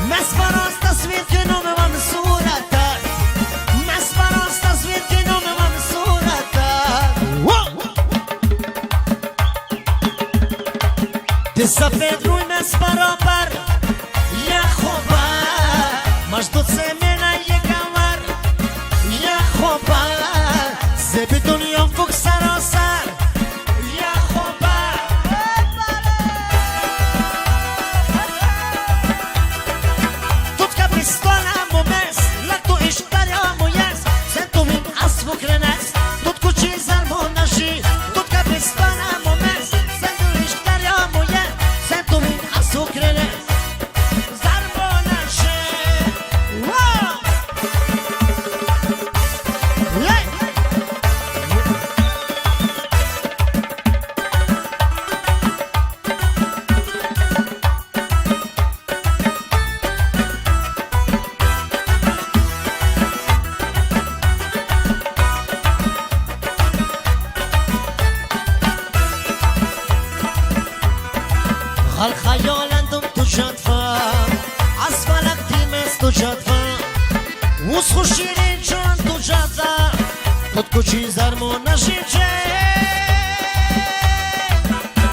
Mesmero vede che non mi va misurata. Ma sparo sta sveglia che non mi va misurata. Ti sapete lui mi sparo par ya khoba. Ma što se mena je kamar ya khoba. Zebi duniyam fuk sarasar ya khoba. Tutka pistola mu mes, lato ishtarja mu jes. Sentu min asfu krenes, tutku qizar mu nashi. Tutka pistola mu mes, sentu ishtarja mu jes. Sentu min asfu krenes, zar mu nashi. غال خیال اندم تو جدفا اسفلک تیمست تو جدفا وز خوشیرین جان تو جدفا تود کچی زرمو نشیچه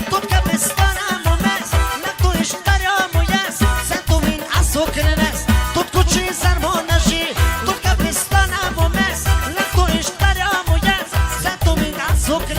تود که بستانم و مز نتو اشترام و یز سن تو مین اسو کرنس تود کچی زرمو نشی تود که بستانم و مز نتو اشترام و یز سن تو مین اسو کرنس